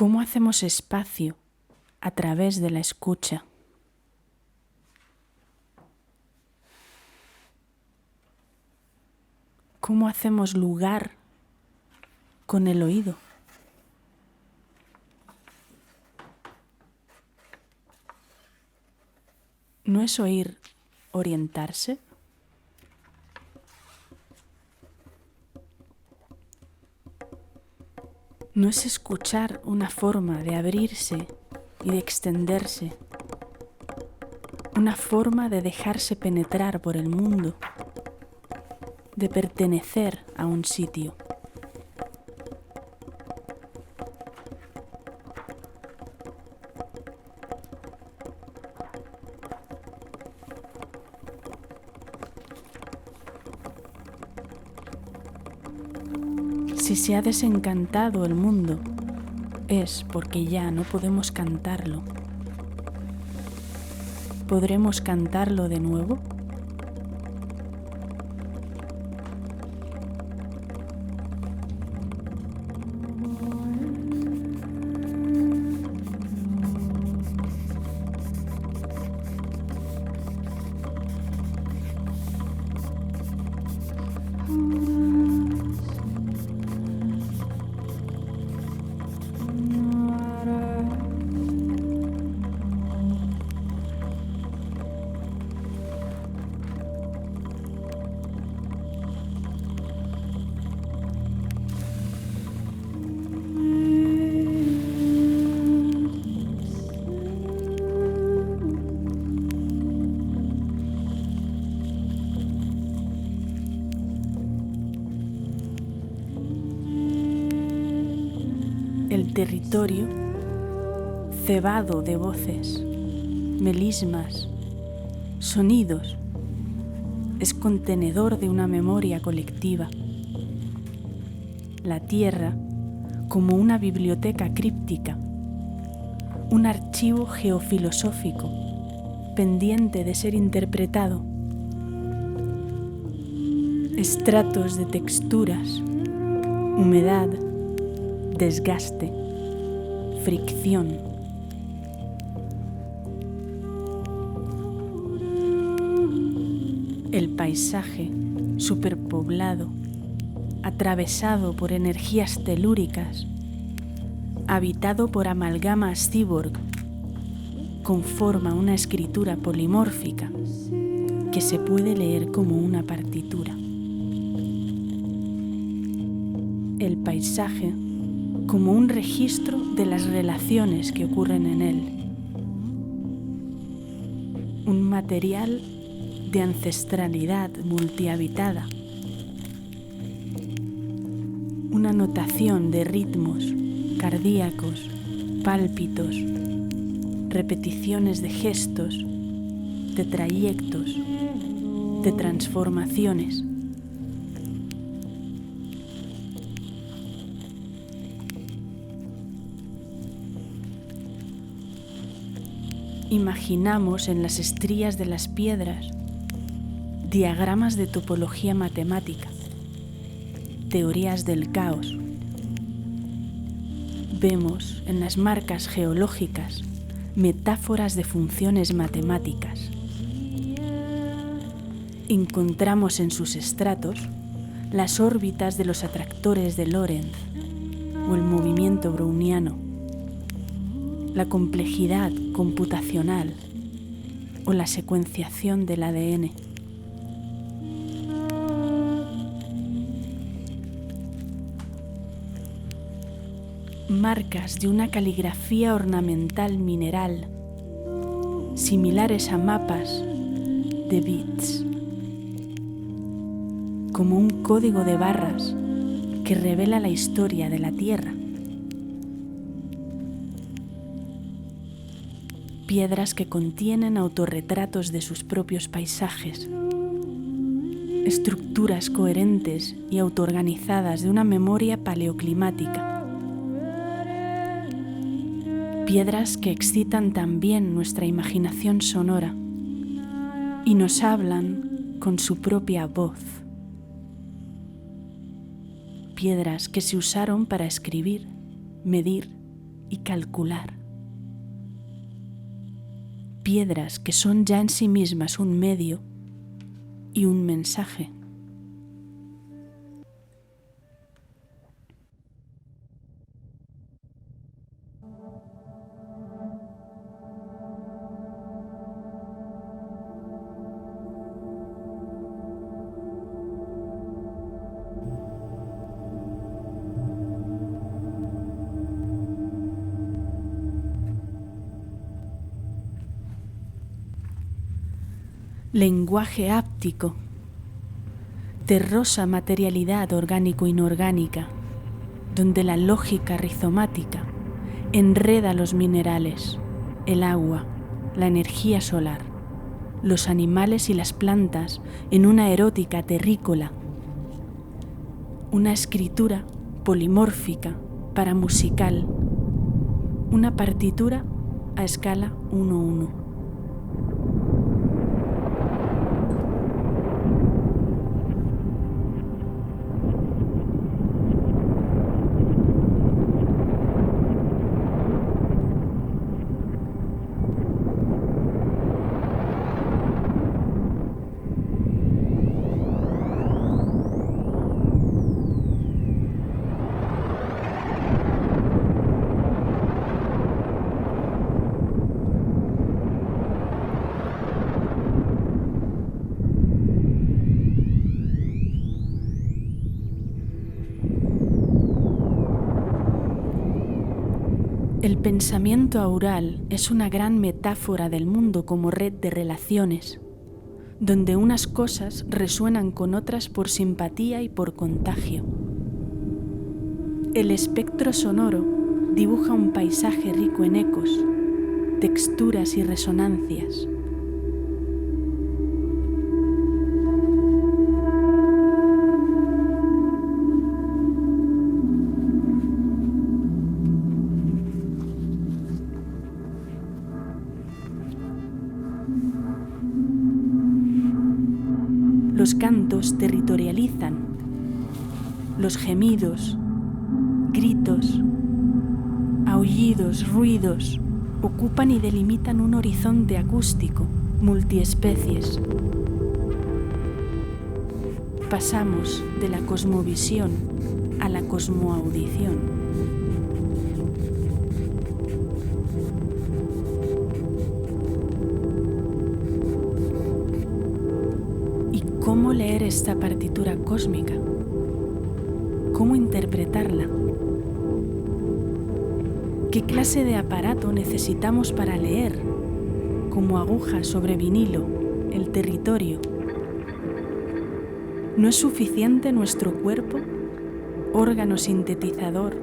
¿Cómo hacemos espacio a través de la escucha? ¿Cómo hacemos lugar con el oído? ¿No es oír orientarse? ¿No es escuchar una forma de abrirse y de extenderse? Una forma de dejarse penetrar por el mundo, de pertenecer a un sitio. Si se ha desencantado el mundo, es porque ya no podemos cantarlo. ¿Podremos cantarlo de nuevo? El territorio, cebado de voces, melismas, sonidos, es contenedor de una memoria colectiva. La tierra como una biblioteca críptica, un archivo geofilosófico pendiente de ser interpretado. Estratos de texturas, humedad, desgaste, fricción. El paisaje superpoblado, atravesado por energías telúricas, habitado por amalgamas cyborg, conforma una escritura polimórfica que se puede leer como una partitura. El paisaje como un registro de las relaciones que ocurren en él. Un material de ancestralidad multihabitada. Una notación de ritmos cardíacos, pálpitos, repeticiones de gestos, de trayectos, de transformaciones. Imaginamos en las estrías de las piedras diagramas de topología matemática, teorías del caos. Vemos en las marcas geológicas metáforas de funciones matemáticas. Encontramos en sus estratos las órbitas de los atractores de Lorentz o el movimiento browniano, la complejidad computacional o la secuenciación del ADN. Marcas de una caligrafía ornamental mineral, similares a mapas de bits, como un código de barras que revela la historia de la Tierra. Piedras que contienen autorretratos de sus propios paisajes, estructuras coherentes y autoorganizadas de una memoria paleoclimática. Piedras que excitan también nuestra imaginación sonora y nos hablan con su propia voz. Piedras que se usaron para escribir, medir y calcular. Piedras que son ya en sí mismas un medio y un mensaje. Lenguaje áptico, terrosa materialidad orgánico-inorgánica, donde la lógica rizomática enreda los minerales, el agua, la energía solar, los animales y las plantas en una erótica terrícola, una escritura polimórfica paramusical, una partitura a escala 1-1. El pensamiento aural es una gran metáfora del mundo como red de relaciones, donde unas cosas resuenan con otras por simpatía y por contagio. El espectro sonoro dibuja un paisaje rico en ecos, texturas y resonancias. Los cantos territorializan, los gemidos, gritos, aullidos, ruidos, ocupan y delimitan un horizonte acústico, multiespecies. Pasamos de la cosmovisión a la cosmoaudición. ¿Cómo leer esta partitura cósmica? ¿Cómo interpretarla? ¿Qué clase de aparato necesitamos para leer, como aguja sobre vinilo, el territorio? ¿No es suficiente nuestro cuerpo, órgano sintetizador,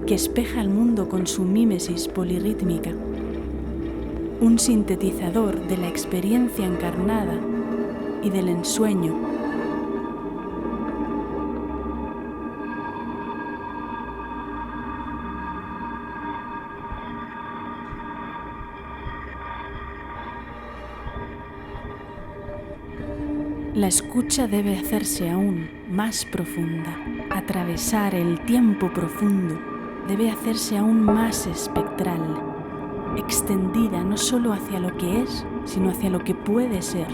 que espeja el mundo con su mímesis polirrítmica? Un sintetizador de la experiencia encarnada y del ensueño. La escucha debe hacerse aún más profunda, atravesar el tiempo profundo, debe hacerse aún más espectral, extendida no solo hacia lo que es, sino hacia lo que puede ser.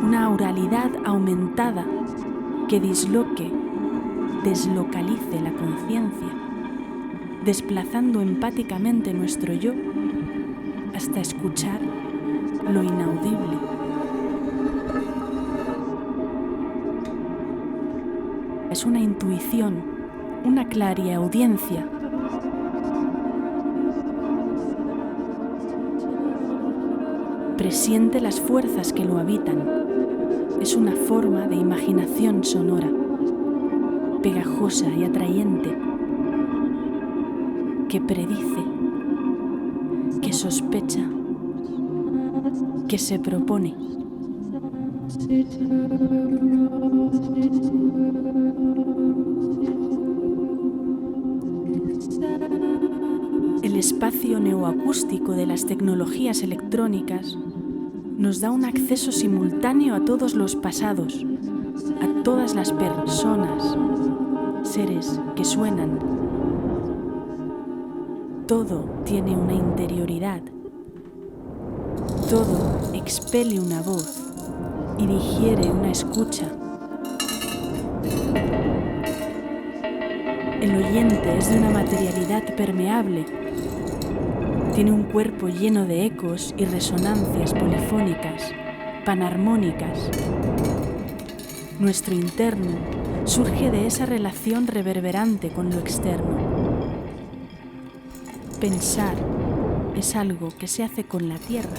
Una auralidad aumentada que deslocalice la conciencia, desplazando empáticamente nuestro yo hasta escuchar lo inaudible. Es una intuición, una clariaudiencia. Presiente las fuerzas que lo habitan. Es una forma de imaginación sonora, pegajosa y atrayente, que predice, que sospecha, que se propone. El espacio neoacústico de las tecnologías electrónicas nos da un acceso simultáneo a todos los pasados, a todas las personas, seres que suenan. Todo tiene una interioridad. Todo expele una voz y digiere una escucha. El oyente es de una materialidad permeable. Tiene un cuerpo lleno de ecos y resonancias polifónicas, panarmónicas. Nuestro interno surge de esa relación reverberante con lo externo. Pensar es algo que se hace con la tierra.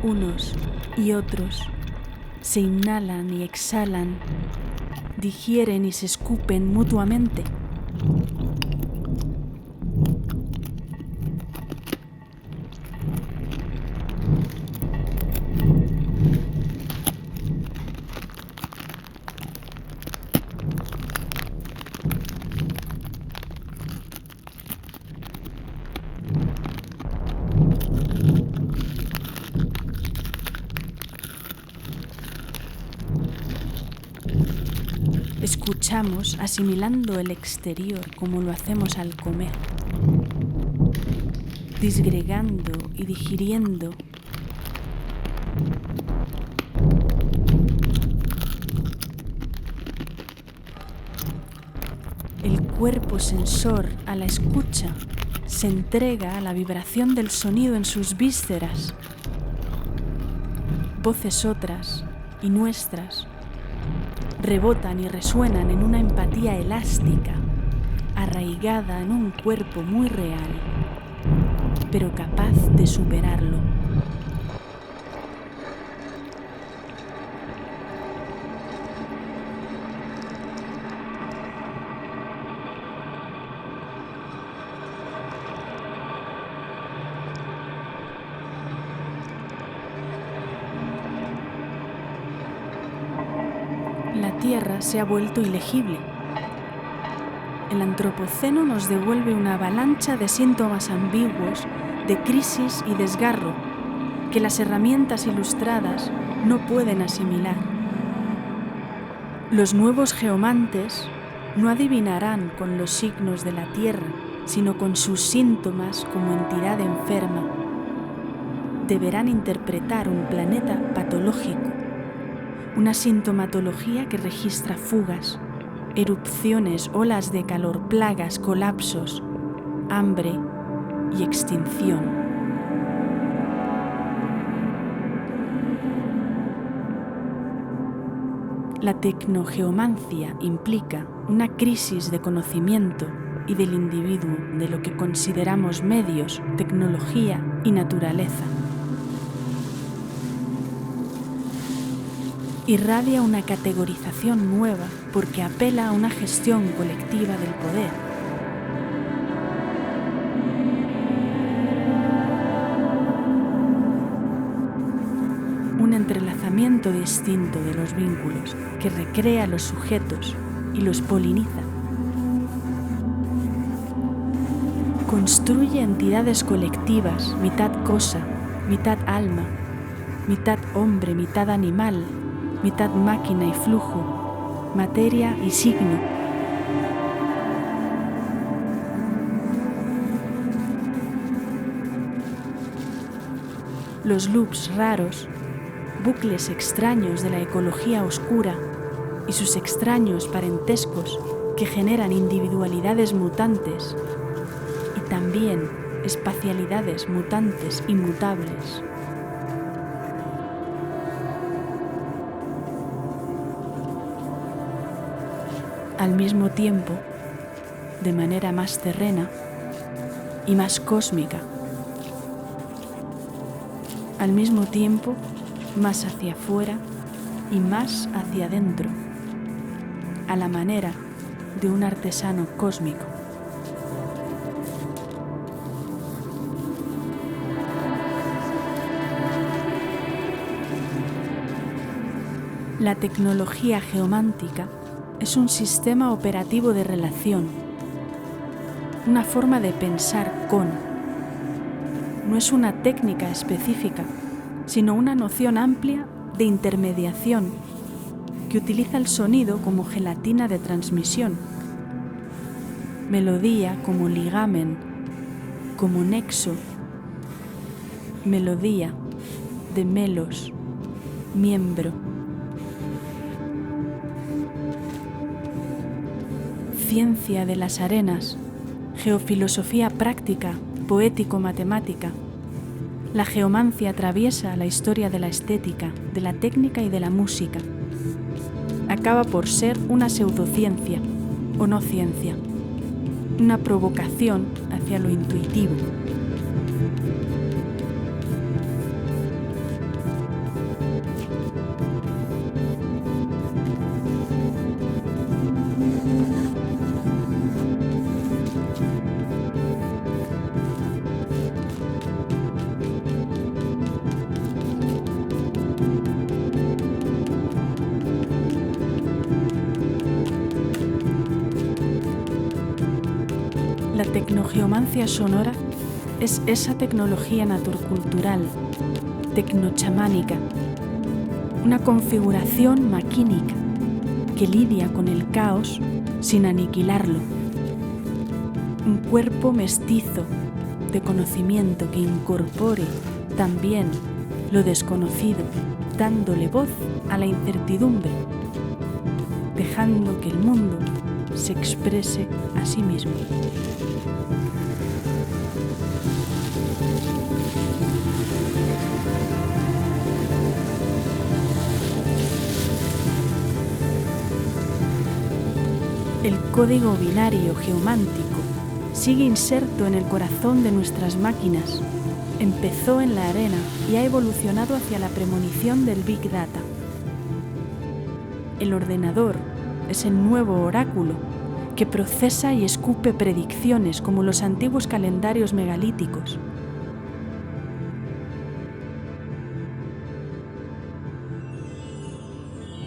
Unos y otros se inhalan y exhalan, digieren y se escupen mutuamente. Escuchamos asimilando el exterior como lo hacemos al comer, disgregando y digiriendo. El cuerpo sensor a la escucha se entrega a la vibración del sonido en sus vísceras. Voces otras y nuestras rebotan y resuenan en una empatía elástica, arraigada en un cuerpo muy real, pero capaz de superarlo. La Tierra se ha vuelto ilegible. El antropoceno nos devuelve una avalancha de síntomas ambiguos, de crisis y desgarro, que las herramientas ilustradas no pueden asimilar. Los nuevos geomantes no adivinarán con los signos de la Tierra, sino con sus síntomas como entidad enferma. Deberán interpretar un planeta patológico, una sintomatología que registra fugas, erupciones, olas de calor, plagas, colapsos, hambre y extinción. La tecnogeomancia implica una crisis de conocimiento y del individuo de lo que consideramos medios, tecnología y naturaleza. Irradia una categorización nueva porque apela a una gestión colectiva del poder. Un entrelazamiento distinto de los vínculos que recrea los sujetos y los poliniza. Construye entidades colectivas, mitad cosa, mitad alma, mitad hombre, mitad animal, mitad máquina y flujo, materia y signo. Los loops raros, bucles extraños de la ecología oscura y sus extraños parentescos que generan individualidades mutantes y también espacialidades mutantes y mutables. Al mismo tiempo, de manera más terrena y más cósmica. Al mismo tiempo, más hacia afuera y más hacia adentro, a la manera de un artesano cósmico. La tecnología geomántica es un sistema operativo de relación, una forma de pensar con. No es una técnica específica, sino una noción amplia de intermediación que utiliza el sonido como gelatina de transmisión, melodía como ligamen, como nexo, melodía de melos, miembro. Ciencia de las arenas, geofilosofía práctica, poético-matemática. La geomancia atraviesa la historia de la estética, de la técnica y de la música. Acaba por ser una pseudociencia, o no ciencia, una provocación hacia lo intuitivo. La tecnogeomancia sonora es esa tecnología naturcultural, tecnochamánica, una configuración maquínica que lidia con el caos sin aniquilarlo, un cuerpo mestizo de conocimiento que incorpore también lo desconocido, dándole voz a la incertidumbre, dejando que el mundo se exprese a sí mismo. El código binario geomántico sigue inserto en el corazón de nuestras máquinas. Empezó en la arena y ha evolucionado hacia la premonición del Big Data. El ordenador es el nuevo oráculo que procesa y escupe predicciones como los antiguos calendarios megalíticos.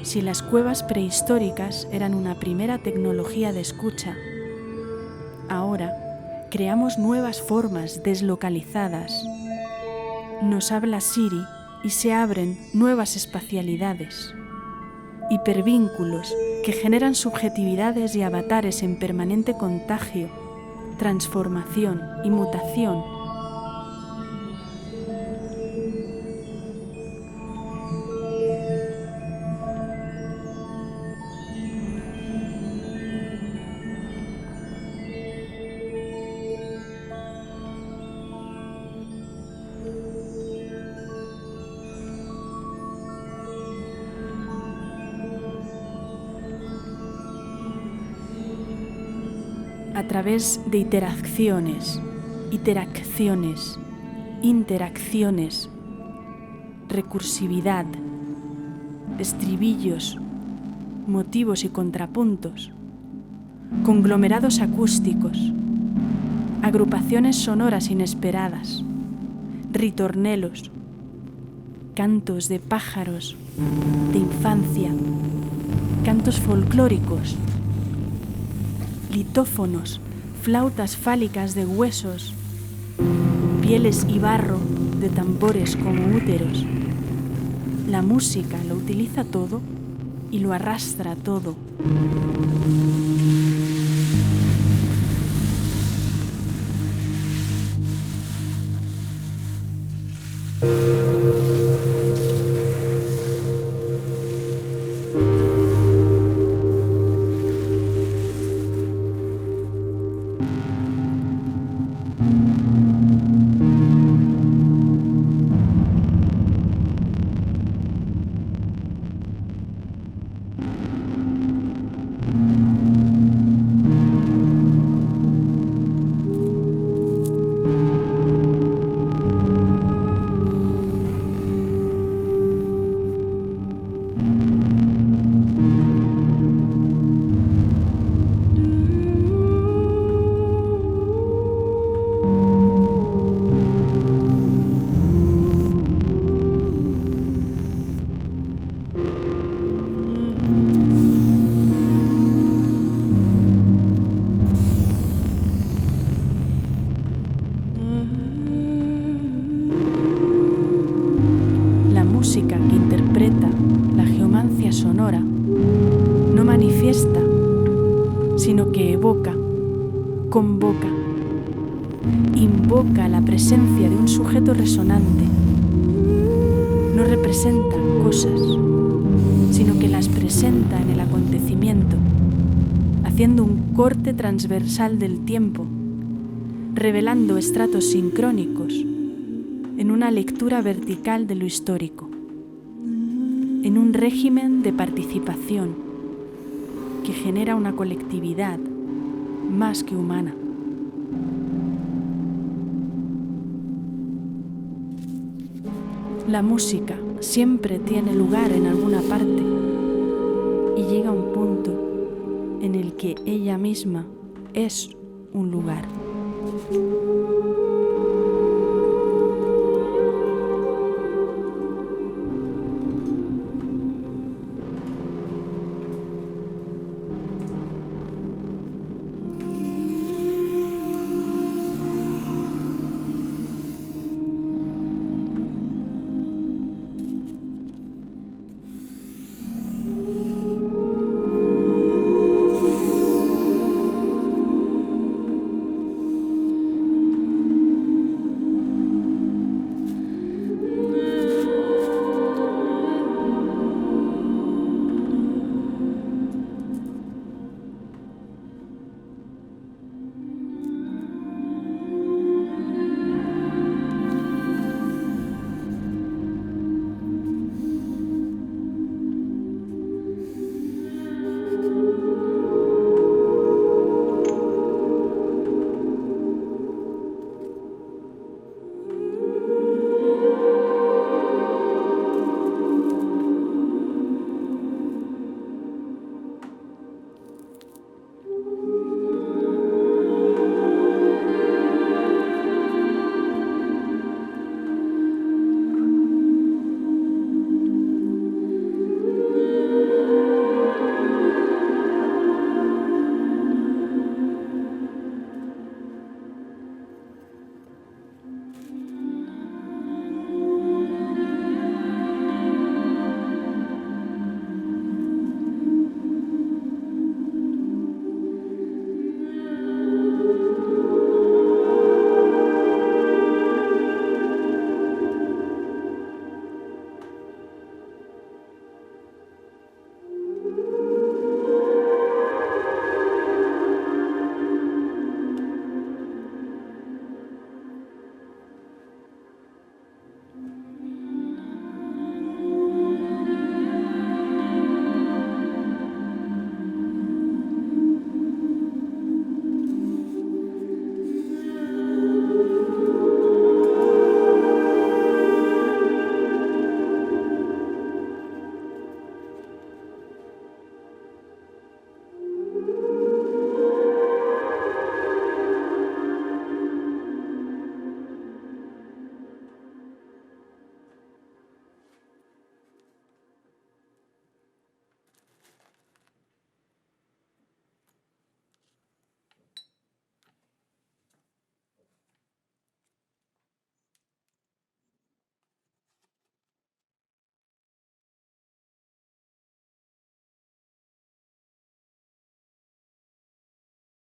Si las cuevas prehistóricas eran una primera tecnología de escucha, ahora creamos nuevas formas deslocalizadas. Nos habla Siri y se abren nuevas espacialidades, hipervínculos que generan subjetividades y avatares en permanente contagio, transformación y mutación. A través de interacciones, recursividad, estribillos, motivos y contrapuntos, conglomerados acústicos, agrupaciones sonoras inesperadas, ritornelos, cantos de pájaros, de infancia, cantos folclóricos, litófonos, flautas fálicas de huesos, pieles y barro de tambores como úteros. La música lo utiliza todo y lo arrastra todo. sino que evoca, convoca, invoca la presencia de un sujeto resonante. No representa cosas, sino que las presenta en el acontecimiento, haciendo un corte transversal del tiempo, revelando estratos sincrónicos en una lectura vertical de lo histórico, en un régimen de participación que genera una colectividad más que humana. La música siempre tiene lugar en alguna parte y llega a un punto en el que ella misma es un lugar.